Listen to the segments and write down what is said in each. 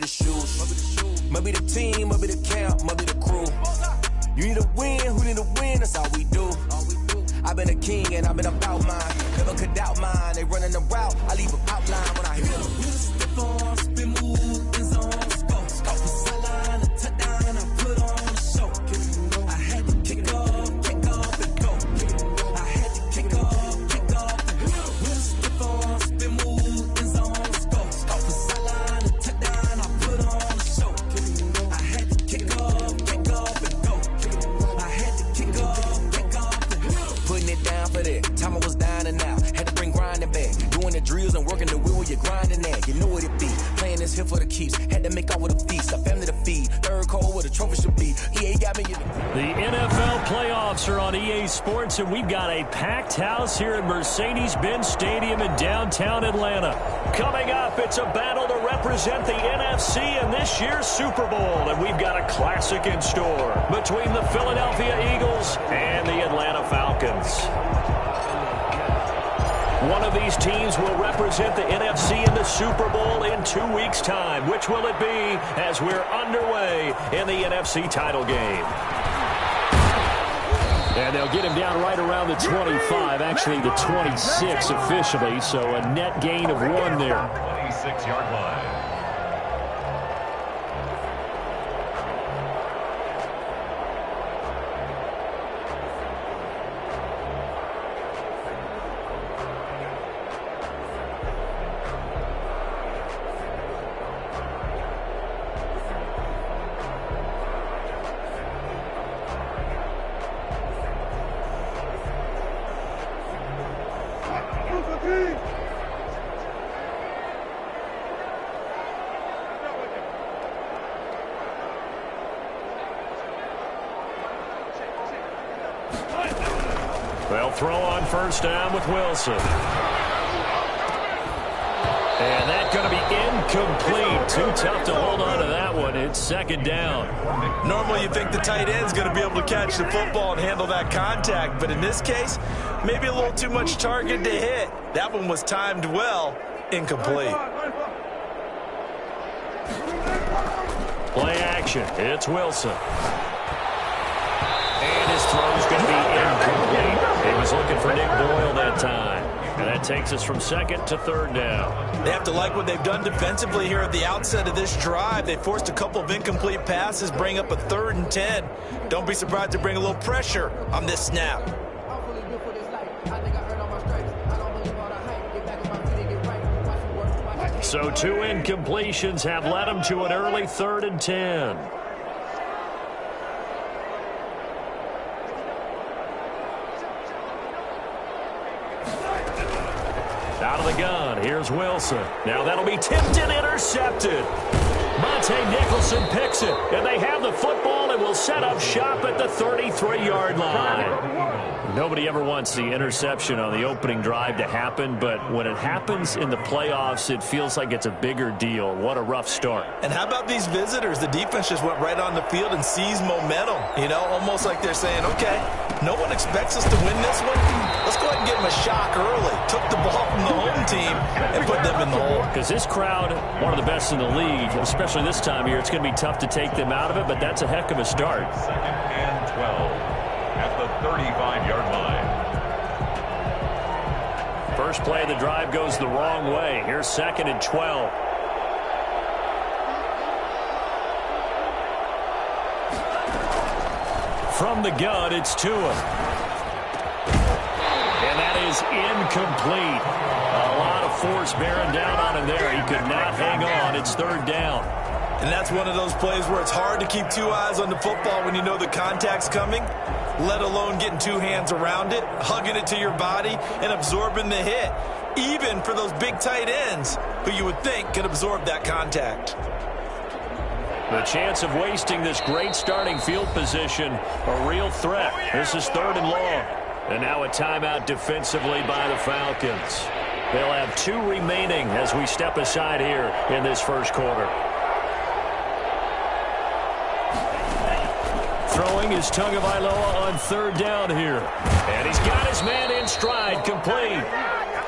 shoes. Might be the team, might be the camp, might be the crew. You need a win, who need a win, that's all we do. I've been a king and I've been about mine. Never could doubt mine, they running the route, I leave an outline when I hear them. Step on, spin move, end zone, scope. Scope the sideline, a touchdown, I put on a show. I had to kick off and go. I had to kick off and go. Step on, spin move, end zone, scope. Scope the sideline, a touchdown, I put on a show. I had to kick off and go. I had to kick off and go. Putting it down for that. Time I was down and out. Had to bring grinding back. Doing the drills and working the wheel where you're grinding at. You know what it be. Playing this here for the keeps. Had to make off with a feast. A family to feed. Third cold where the trophy should be. EA got me. The NFL playoffs are on EA Sports, and we've got a packed house here at Mercedes-Benz Stadium in downtown Atlanta. Coming up, it's a battle to represent the NFC in this year's Super Bowl, and we've got a classic in store between the Philadelphia Eagles and the Atlanta Falcons. One of these teams will represent the NFC in the Super Bowl in 2 weeks' time. Which will it be as we're underway in the NFC title game? And they'll get him down right around the 25, actually the 26 officially, so a net gain of 1 there. 26-yard line. They'll throw on first down with Wilson. And that's going to be incomplete. Too tough to hold on to that one. It's second down. Normally you think the tight end's going to be able to catch the football and handle that contact, but in this case, maybe a little too much target to hit. That one was timed well. Incomplete. Play action. It's Wilson. And his throw's going to be incomplete. He was looking for Nick Boyle that time. And that takes us from second to third down. They have to like what they've done defensively here at the outset of this drive. They forced a couple of incomplete passes, bring up a 3rd and 10. Don't be surprised to bring a little pressure on this snap. So 2 incompletions have led them to an early 3rd and 10. Out of the gun, here's Wilson. Now that'll be tipped and intercepted. Monte Nicholson picks it, and they have the football and will set up shop at the 33-yard line. Nobody ever wants the interception on the opening drive to happen, but when it happens in the playoffs, it feels like it's a bigger deal. What a rough start. And how about these visitors? The defense just went right on the field and seized momentum. You know, almost like they're saying, okay, no one expects us to win this one. Let's go ahead and give them a shock early. Took the ball from the home team and put them in the hole. Because this crowd, one of the best in the league, especially this time of year, it's going to be tough to take them out of it, but that's a heck of a start. 2nd and 12 at the 35-yard line. First play of the drive goes the wrong way. Here's 2nd and 12. From the gun, it's Tua. And that is incomplete. A lot of force bearing down on him there. He could not hang on. It's 3rd down. And that's one of those plays where it's hard to keep 2 eyes on the football when you know the contact's coming, let alone getting 2 hands around it, hugging it to your body, and absorbing the hit, even for those big tight ends who you would think could absorb that contact. The chance of wasting this great starting field position, a real threat. This is 3rd and long. And now a timeout defensively by the Falcons. They'll have 2 remaining as we step aside here in this first quarter. Throwing is Tagovailoa on 3rd down here. And he's got his man in stride, complete.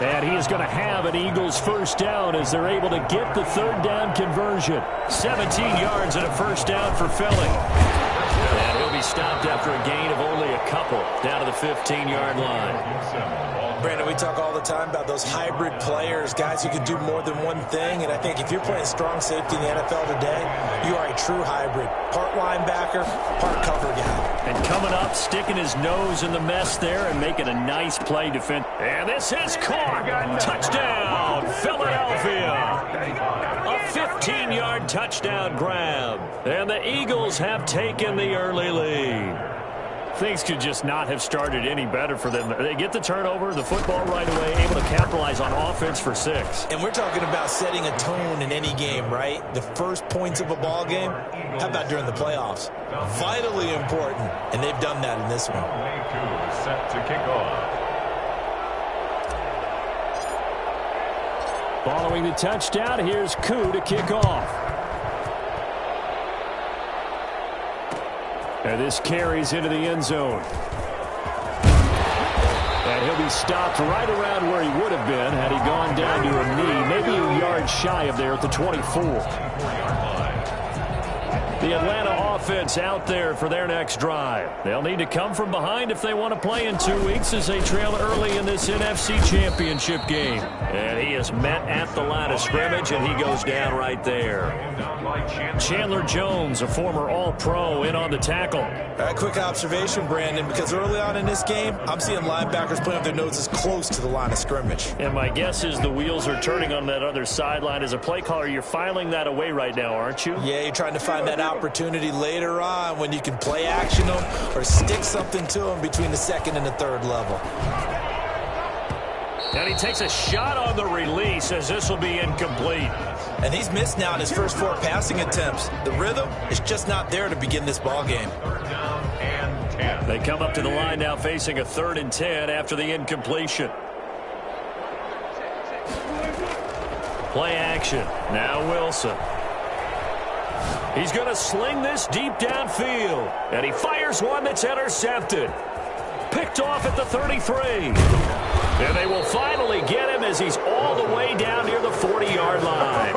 And he is going to have an Eagles first down as they're able to get the third down conversion. 17 yards and a first down for Philly. And he'll be stopped after a gain of only a couple down to the 15-yard line. Brandon, we talk all the time about those hybrid players, guys who can do more than one thing. And I think if you're playing strong safety in the NFL today, you are a true hybrid. Part linebacker, part cover guy. And coming up, sticking his nose in the mess there and making a nice play defense. And this is caught. Touchdown, Philadelphia. A 15-yard touchdown grab. And the Eagles have taken the early lead. Things could just not have started any better for them. They get the turnover, the football right away, able to capitalize on offense for 6. And we're talking about setting a tone in any game, right? The first points of a ball game. How about during the playoffs? Vitally important, and they've done that in this one. Set to kick off. Following the touchdown, here's Koo to kick off. And this carries into the end zone. And he'll be stopped right around where he would have been had he gone down to a knee, maybe a yard shy of there at the 24. The Atlanta offense out there for their next drive. They'll need to come from behind if they want to play in 2 weeks as they trail early in this NFC Championship game. And he is met at the line of scrimmage, and he goes down right there. Chandler Jones, a former All-Pro, in on the tackle. Quick observation, Brandon, because early on in this game, I'm seeing linebackers playing with their noses close to the line of scrimmage. And my guess is the wheels are turning on that other sideline. As a play caller, you're filing that away right now, aren't you? Yeah, you're trying to find that opportunity later on when you can play action them or stick something to them between the second and the third level. And he takes a shot on the release as this will be incomplete. And he's missed now in his first 4 passing attempts. The rhythm is just not there to begin this ball game. They come up to the line now facing a 3rd and 10 after the incompletion. Play action. Now Wilson. He's going to sling this deep downfield. And he fires one that's intercepted. Picked off at the 33. And they will finally get him as he's all the way down near the 40-yard line.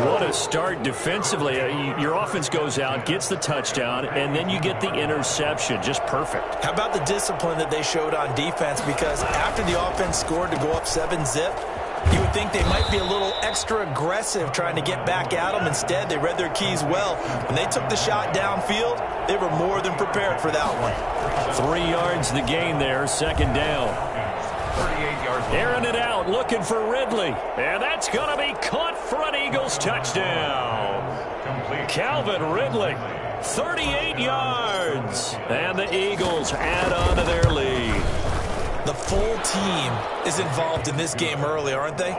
What a start defensively. Your offense goes out, gets the touchdown, and then you get the interception. Just perfect. How about the discipline that they showed on defense? Because after the offense scored to go up 7-zip, you would think they might be a little extra aggressive trying to get back at them. Instead, they read their keys well. When they took the shot downfield, they were more than prepared for that one. 3 yards the gain there, 2nd down. 38 yards. Airing it out, looking for Ridley. And that's going to be caught for an Eagles touchdown. Calvin Ridley, 38 yards. And the Eagles add on to their lead. The full team is involved in this game early, aren't they?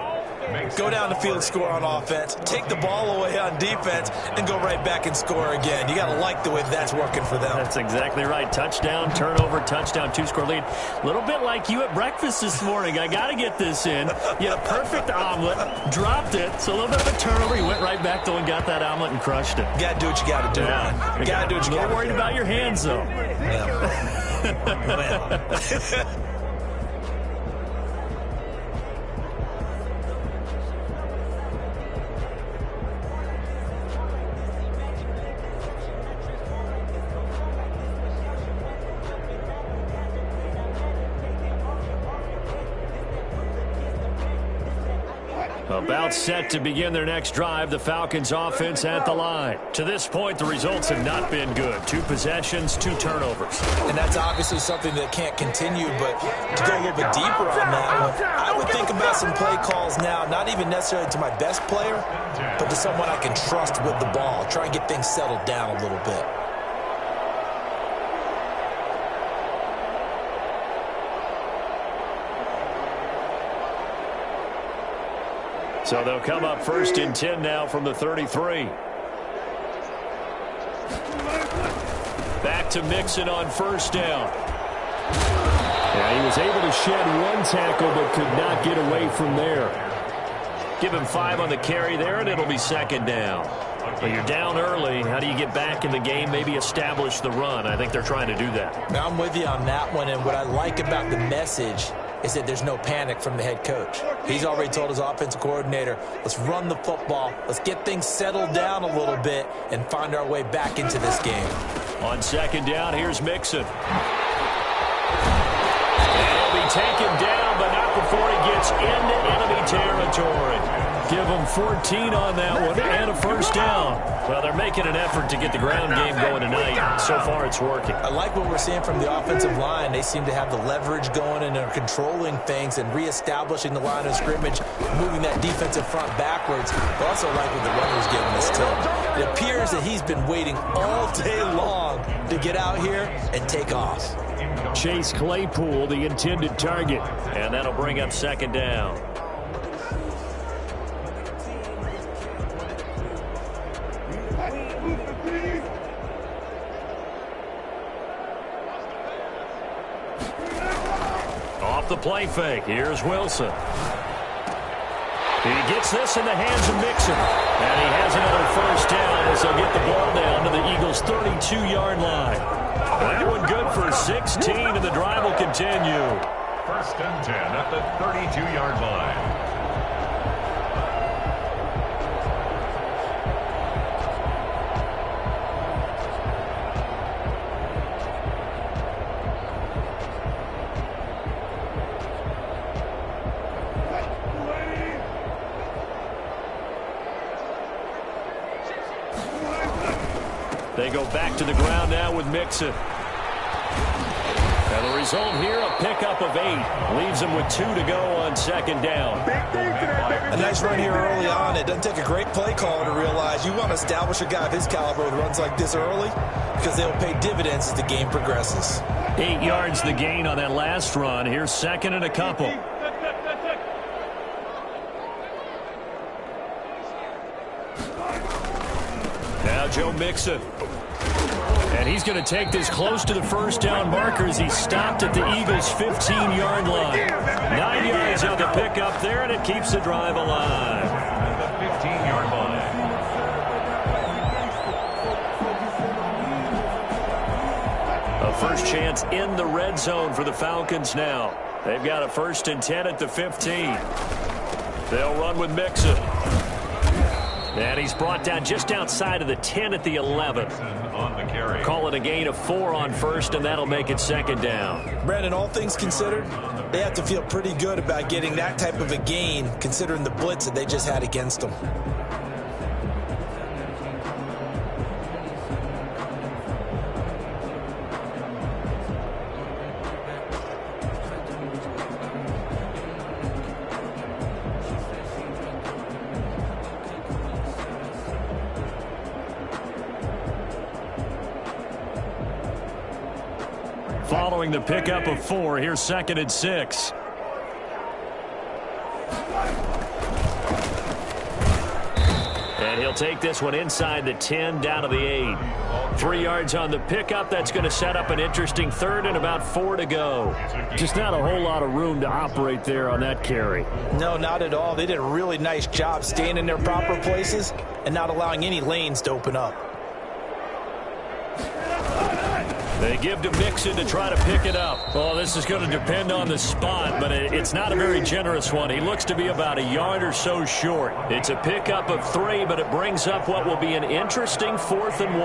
Go down the field, score on offense, take the ball away on defense, and go right back and score again. You got to like the way that's working for them. That's exactly right. Touchdown, turnover, touchdown, 2-score lead. A little bit like you at breakfast this morning. I got to get this in. You had a perfect omelet, dropped it, so a little bit of a turnover. You went right back, though, and got that omelet and crushed it. You got to do what you got to do, man. You got to do what you got to do. A little worried about your hands, though. Yeah. About set to begin their next drive, the Falcons offense at the line. To this point, the results have not been good. 2 possessions, 2 turnovers. And that's obviously something that can't continue, but to go a little bit deeper on that one, I would think about some play calls now, not even necessarily to my best player, but to someone I can trust with the ball. Try and get things settled down a little bit. So they'll come up 1st and 10 now from the 33. Back to Mixon on 1st down. Yeah, he was able to shed 1 tackle but could not get away from there. Give him 5 on the carry there, and it'll be 2nd down. But you're down early. How do you get back in the game, maybe establish the run? I think they're trying to do that. Now, I'm with you on that one, and what I like about the message is that there's no panic from the head coach. He's already told his offensive coordinator, let's run the football, let's get things settled down a little bit and find our way back into this game. On second down, here's Mixon. And he'll be taken down, but not before he gets into enemy territory. Give him 14 on that one and a first down. Well, they're making an effort to get the ground game going tonight. So far, it's working. I like what we're seeing from the offensive line. They seem to have the leverage going and are controlling things and reestablishing the line of scrimmage, moving that defensive front backwards. I also like what the runner's giving us, too. It appears that he's been waiting all day long to get out here and take off. Chase Claypool, the intended target. And that'll bring up second down. Off the play fake, here's Wilson. He gets this in the hands of Mixon. And he has another first down as they'll get the ball down to the Eagles' 32-yard line. That one good for 16, and the drive will continue. First and 10 at the 32-yard line. They go back to the ground now with Mixon. And the result here, a pickup of 8. Leaves them with 2 to go on second down. A nice run here early on. It doesn't take a great play caller to realize you want to establish a guy of his caliber with runs like this early because they'll pay dividends as the game progresses. 8 yards the gain on that last run. Here's second and a couple. Now Joe Mixon. And he's going to take this close to the first down marker as he's stopped at the Eagles' 15-yard line. 9 yards on the pickup there, and it keeps the drive alive. The 15-yard line. A first chance in the red zone for the Falcons now. They've got a first and 10 at the 15. They'll run with Mixon. And he's brought down just outside of the 10 at the 11. On the carry. Call it a gain of 4 on first, and that'll make it second down. Brandon, all things considered, they have to feel pretty good about getting that type of a gain considering the blitz that they just had against them. Following the pickup of 4, here's second and 6. And he'll take this one inside the 10, down to the 8. 3 yards on the pickup. That's going to set up an interesting third and about 4 to go. Just not a whole lot of room to operate there on that carry. No, not at all. They did a really nice job staying in their proper places and not allowing any lanes to open up. They give to Mixon to try to pick it up. Well, this is going to depend on the spot, but it's not a very generous one. He looks to be about a yard or so short. It's a pickup of 3, but it brings up what will be an interesting 4th and 1.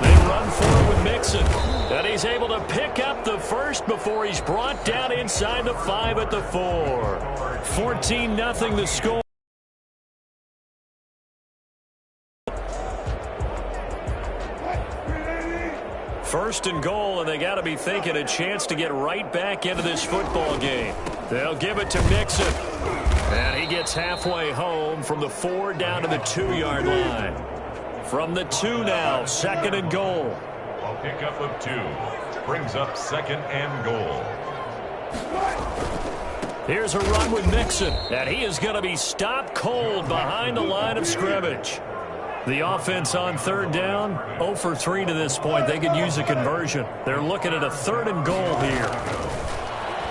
They run forward with Mixon. And he's able to pick up the first before he's brought down inside the 5 at the 4. 14-0 the score. First and goal, and they got to be thinking a chance to get right back into this football game. They'll give it to Mixon. And he gets halfway home from the 4 down to the 2-yard line. From the 2 now, second and goal. A pickup of 2 brings up second and goal. Here's a run with Mixon, and he is going to be stopped cold behind the line of scrimmage. The offense on third down, 0 for 3 to this point. They could use a conversion. They're looking at a 3rd and goal here.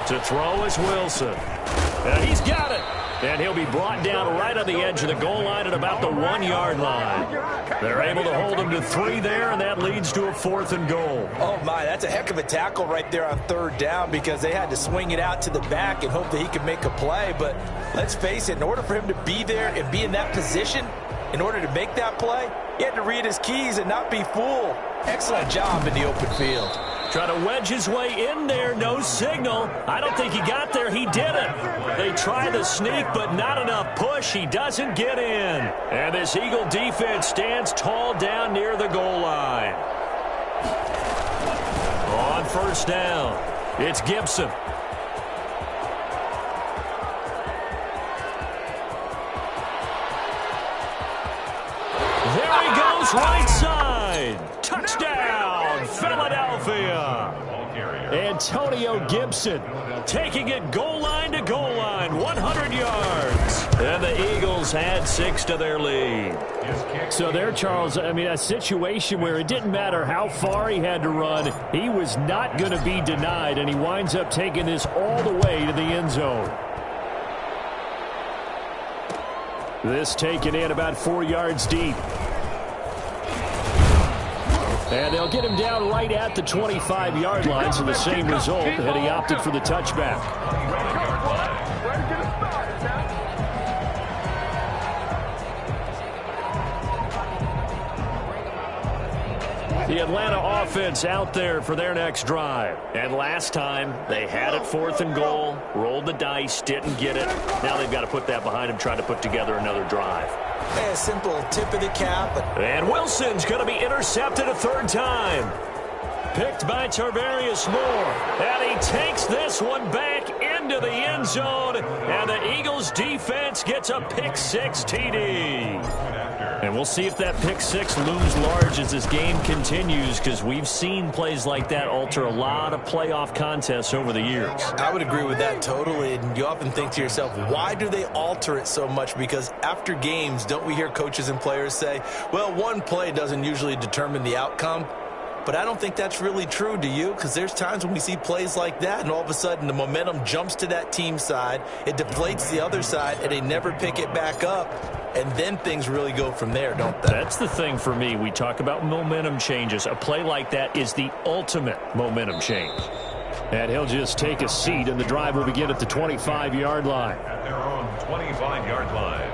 To throw is Wilson. And he's got it. And he'll be brought down right on the edge of the goal line at about the 1-yard line. They're able to hold him to 3 there, and that leads to a 4th and goal. Oh, my, that's a heck of a tackle right there on 3rd down because they had to swing it out to the back and hope that he could make a play. But let's face it, in order for him to be there and be in that position, in order to make that play, he had to read his keys and not be fooled. Excellent job in the open field. Try to wedge his way in there, no signal. I don't think he got there. He didn't. They try the sneak, but not enough push. He doesn't get in. And this Eagle defense stands tall down near the goal line. On 1st down, it's Gibson. There he goes, right side. Touchdown, Philadelphia. Antonio Gibson taking it goal line to goal line, 100 yards. And the Eagles add 6 to their lead. So there, Charles, I mean, a situation where it didn't matter how far he had to run, he was not going to be denied, and he winds up taking this all the way to the end zone. This taken in about 4 yards deep. And they'll get him down right at the 25-yard line, so the same result, and he opted for the touchback. The Atlanta offense out there for their next drive. And last time, they had it 4th and goal, rolled the dice, didn't get it. Now they've got to put that behind them, try to put together another drive. A simple tip of the cap. And Wilson's going to be intercepted a 3rd time. Picked by Tarvarius Moore. And he takes this one back into the end zone. And the Eagles defense gets a pick-6 TD. And we'll see if that pick-6 looms large as this game continues, because we've seen plays like that alter a lot of playoff contests over the years. I would agree with that totally. And you often think to yourself, why do they alter it so much? Because after games, don't we hear coaches and players say, well, one play doesn't usually determine the outcome? But I don't think that's really true, do you? Because there's times when we see plays like that, and all of a sudden the momentum jumps to that team side, it deflates the other side, and they never pick it back up. And then things really go from there, don't they? That's the thing for me. We talk about momentum changes. A play like that is the ultimate momentum change. And he'll just take a seat, and the drive will begin at the 25-yard line. At their own 25-yard line.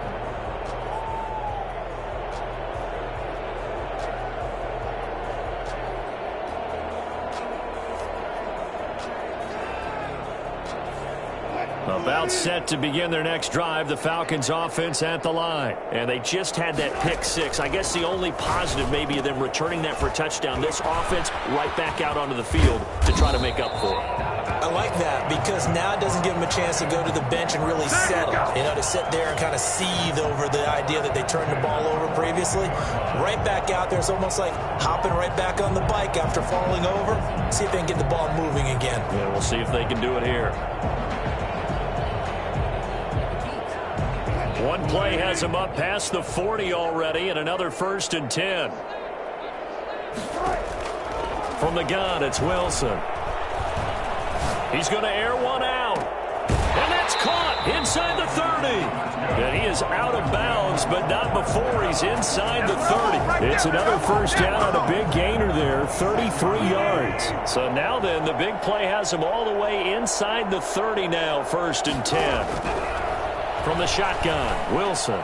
About set to begin their next drive, the Falcons offense at the line. And they just had that pick-6. I guess the only positive maybe of them returning that for a touchdown. This offense right back out onto the field to try to make up for it. I like that because now it doesn't give them a chance to go to the bench and really settle. You know, to sit there and kind of seethe over the idea that they turned the ball over previously. Right back out there. It's almost like hopping right back on the bike after falling over. See if they can get the ball moving again. Yeah, we'll see if they can do it here. One play has him up past the 40 already, and another 1st and 10. From the gun, it's Wilson. He's going to air one out. And that's caught inside the 30. And he is out of bounds, but not before he's inside the 30. It's another 1st down on a big gainer there, 33 yards. So now then, the big play has him all the way inside the 30 now, 1st and 10. From the shotgun, Wilson.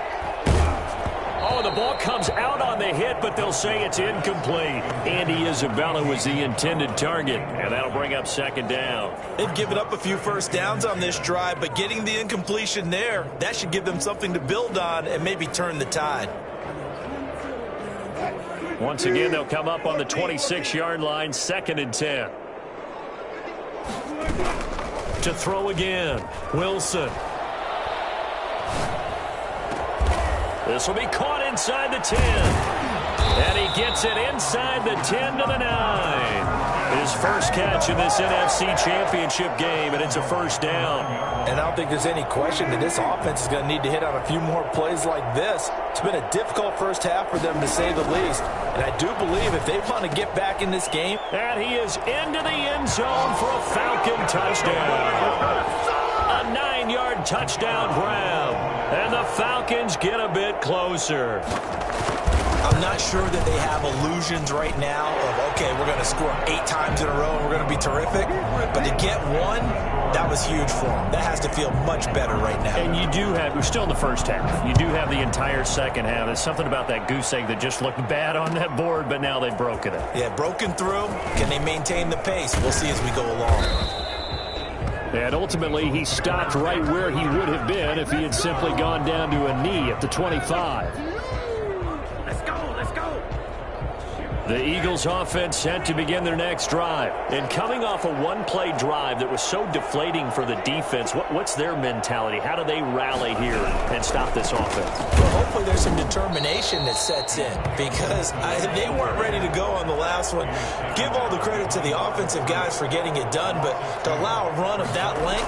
Oh, the ball comes out on the hit, but they'll say it's incomplete. Andy Isabella was the intended target, and that'll bring up 2nd down. They've given up a few 1st downs on this drive, but getting the incompletion there, that should give them something to build on and maybe turn the tide. Once again, they'll come up on the 26-yard line, 2nd and 10. To throw again, Wilson. This will be caught inside the 10. And he gets it inside the 10 to the 9. His first catch in this NFC Championship game, and it's a 1st down. And I don't think there's any question that this offense is going to need to hit on a few more plays like this. It's been a difficult first half for them, to say the least. And I do believe if they want to get back in this game. And he is into the end zone for a Falcon touchdown. A 9-yard touchdown grab. Falcons get a bit closer. I'm not sure that they have illusions right now of, okay, we're going to score 8 times in a row and we're going to be terrific. But to get one, that was huge for them. That has to feel much better right now. And you do have, we're still in the first half. You do have the entire second half. There's something about that goose egg that just looked bad on that board, but now they've broken it. Yeah, broken through. Can they maintain the pace? We'll see as we go along. And ultimately, he stopped right where he would have been if he had simply gone down to a knee at the 25. The Eagles offense set to begin their next drive. And coming off a one-play drive that was so deflating for the defense, what's their mentality? How do they rally here and stop this offense? Well, hopefully there's some determination that sets in because they weren't ready to go on the last one. Give all the credit to the offensive guys for getting it done, but to allow a run of that length,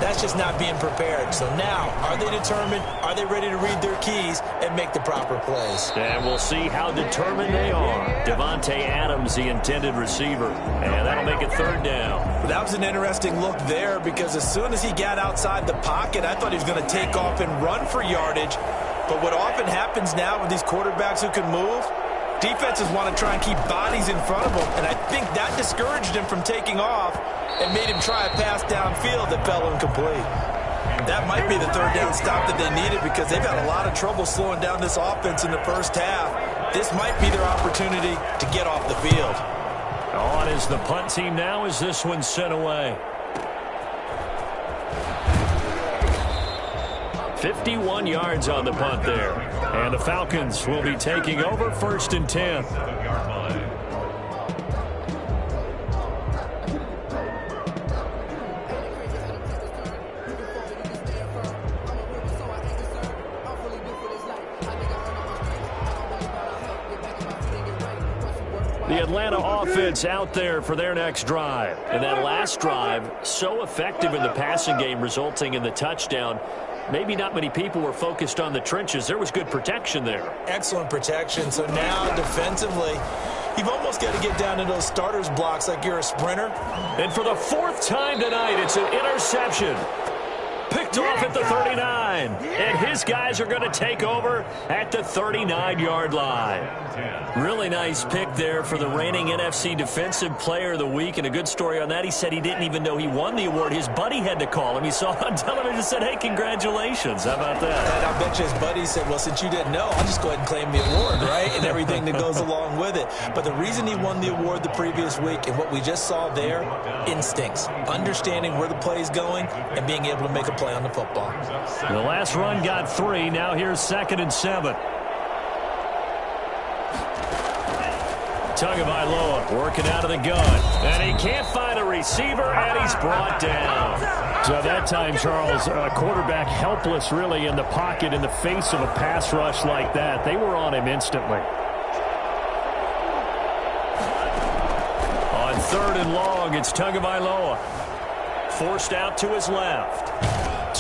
that's just not being prepared. So now, are they determined? Are they ready to read their keys and make the proper plays? And we'll see how determined they are. Devontae Adams, the intended receiver. And that'll make it third down. That was an interesting look there because as soon as he got outside the pocket, I thought he was going to take off and run for yardage. But what often happens now with these quarterbacks who can move, defenses want to try and keep bodies in front of them. And I think that discouraged him from taking off and made him try a pass downfield that fell incomplete. That might be the third down stop that they needed because they've had a lot of trouble slowing down this offense in the first half. This might be their opportunity to get off the field. On is the punt team now as this one's sent away. 51 yards on the punt there. And the Falcons will be taking over 1st and 10. The Atlanta offense out there for their next drive. And that last drive, so effective in the passing game, resulting in the touchdown. Maybe not many people were focused on the trenches. There was good protection there. Excellent protection. So now defensively, you've almost got to get down to those starters blocks like you're a sprinter. And for the 4th time tonight, it's an interception. Picked off at the 39. And his guys are going to take over at the 39-yard line. Really nice pick there for the reigning NFC Defensive Player of the Week. And a good story on that. He said he didn't even know he won the award. His buddy had to call him. He saw it on television and said, hey, congratulations. How about that? And I bet you his buddy said, well, since you didn't know, I'll just go ahead and claim the award, right? And everything that goes along with it. But the reason he won the award the previous week and what we just saw there, instincts. Understanding where the play is going and being able to make a play on the football. The last run got 3. Now here's 2nd and 7. Tagovailoa working out of the gun. And he can't find a receiver, and he's brought down. So that time, Charles, quarterback helpless really in the pocket in the face of a pass rush like that. They were on him instantly. On 3rd and long, it's Tagovailoa. Forced out to his left.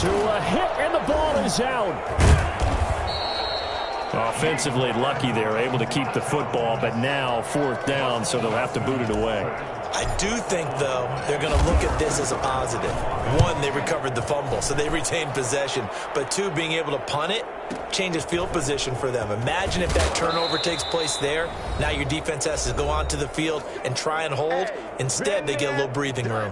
To a hit, and the ball is out. Offensively lucky they're able to keep the football, but now 4th down, so they'll have to boot it away. I do think, though, they're going to look at this as a positive. 1, they recovered the fumble, so they retained possession. But 2, being able to punt it changes field position for them. Imagine if that turnover takes place there. Now your defense has to go onto the field and try and hold. Instead, they get a little breathing room.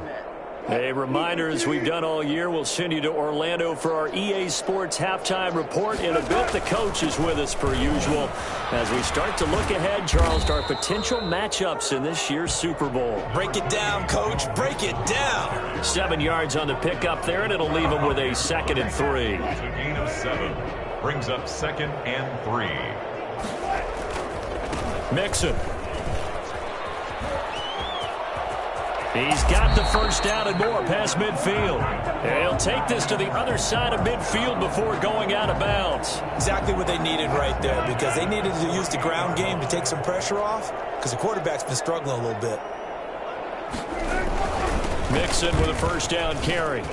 A reminder, as we've done all year, we'll send you to Orlando for our EA Sports halftime report. In a bit, the coach is with us per usual. As we start to look ahead, Charles, to our potential matchups in this year's Super Bowl. Break it down, Coach. Break it down. 7 yards on the pickup there, and it'll leave them with a 2nd and 3. A gain of 7 brings up 2nd and 3. Mixon. He's got the first down and more past midfield. And he'll take this to the other side of midfield before going out of bounds. Exactly what they needed right there, because they needed to use the ground game to take some pressure off, because the quarterback's been struggling a little bit. Mixon with a first down carry.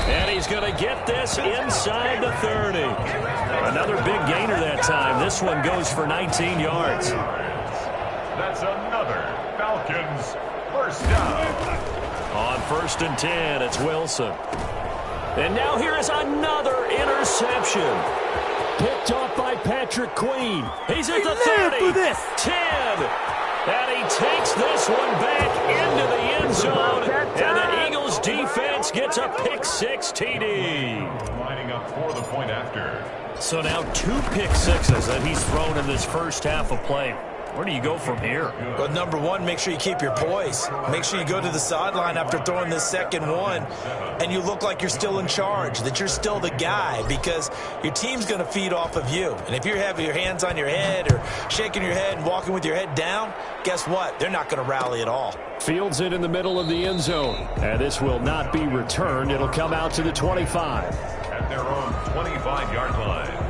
And he's going to get this inside the 30. Another big gainer that time. This one goes for 19 yards. That's another Falcons first down. On 1st and 10, it's Wilson. And now here is another interception. Picked off by Patrick Queen. He's at the 30, 10. And he takes this one back into the end zone. And the Eagles defense gets a pick-6 TD. Lining up for the point after. So now 2 pick-6s that he's thrown in this first half of play. Where do you go from here? Well, number one, make sure you keep your poise. Make sure you go to the sideline after throwing this second one, and you look like you're still in charge, that you're still the guy, because your team's going to feed off of you. And if you're having your hands on your head or shaking your head and walking with your head down, guess what? They're not going to rally at all. Fields it in the middle of the end zone. And this will not be returned. It'll come out to the 25. At their own 25-yard line.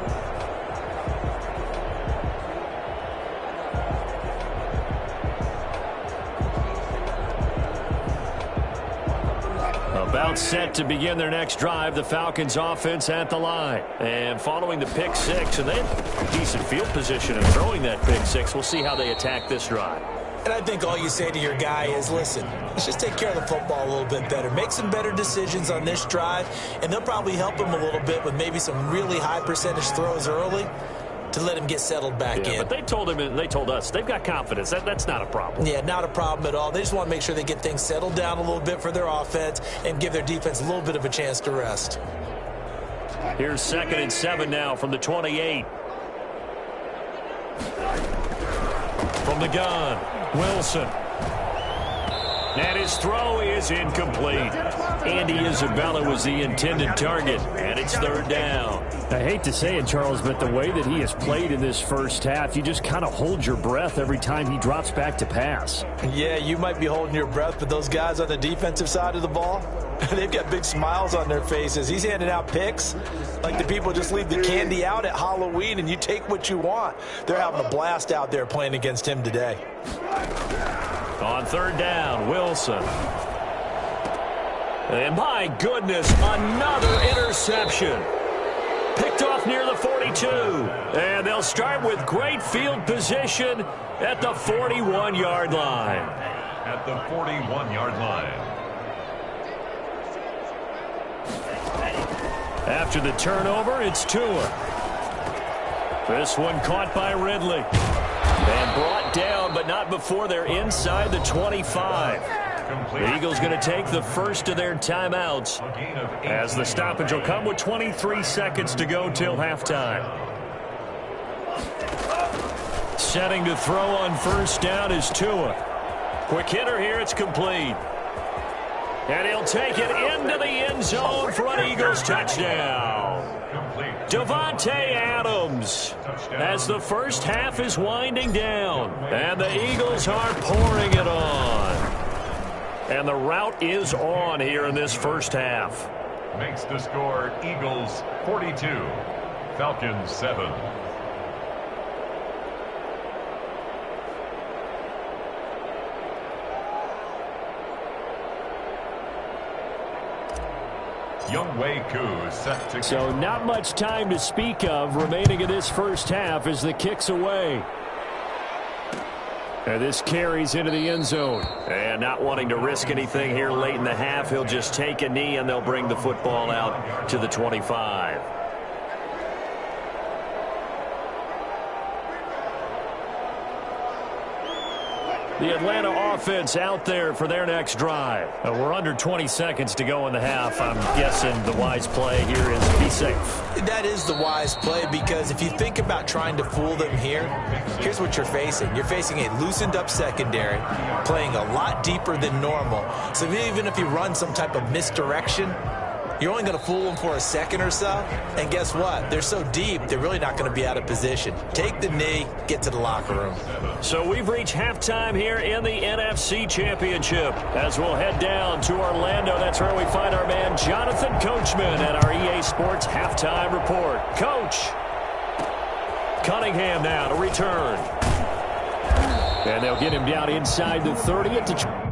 About set to begin their next drive, the Falcons offense at the line. And following the pick-6, and they have decent field position in throwing that pick-6. We'll see how they attack this drive. And I think all you say to your guy is, listen, let's just take care of the football a little bit better. Make some better decisions on this drive, and they'll probably help him a little bit with maybe some really high percentage throws early to let him get settled back in. But they told him, and they told us, they've got confidence. That's not a problem. Yeah, not a problem at all. They just want to make sure they get things settled down a little bit for their offense and give their defense a little bit of a chance to rest. Here's 2nd and 7 now from the 28. From the gun, Wilson. And his throw is incomplete. Andy Isabella was the intended target, and it's 3rd down. I hate to say it, Charles, but the way that he has played in this first half, you just kind of hold your breath every time he drops back to pass. Yeah, you might be holding your breath, but those guys on the defensive side of the ball, they've got big smiles on their faces. He's handing out picks like the people just leave the candy out at Halloween and you take what you want. They're having a blast out there playing against him today. On 3rd down, Wilson. And my goodness, another interception. Picked off near the 42. And they'll start with great field position at the 41-yard line. At the 41-yard line. After the turnover, it's Tua. This one caught by Ridley. And brought down, but not before they're inside the 25. The Eagles going to take the first of their timeouts as the stoppage will come with 23 seconds to go till halftime. Setting to throw on 1st down is Tua. Quick hitter here, it's complete. And he'll take it into the end zone for an Eagles touchdown. Davante Adams as the first half is winding down. And the Eagles are pouring it on. And the route is on here in this first half. Makes the score Eagles 42, Falcons 7. Younghoe Koo set to... So not much time to speak of remaining in this first half as the kick's away. And this carries into the end zone. And not wanting to risk anything here late in the half, he'll just take a knee and they'll bring the football out to the 25. The Atlanta offense out there for their next drive. We're under 20 seconds to go in the half. I'm guessing the wise play here is be safe. That is the wise play, because if you think about trying to fool them here, here's what you're facing. You're facing a loosened up secondary, playing a lot deeper than normal. So even if you run some type of misdirection, you're only going to fool them for a second or so. And guess what? They're so deep, they're really not going to be out of position. Take the knee, get to the locker room. So we've reached halftime here in the NFC Championship. As we'll head down to Orlando, that's where we find our man Jonathan Coachman at our EA Sports Halftime Report. Coach. Cunningham now to return. And they'll get him down inside the 30 at the...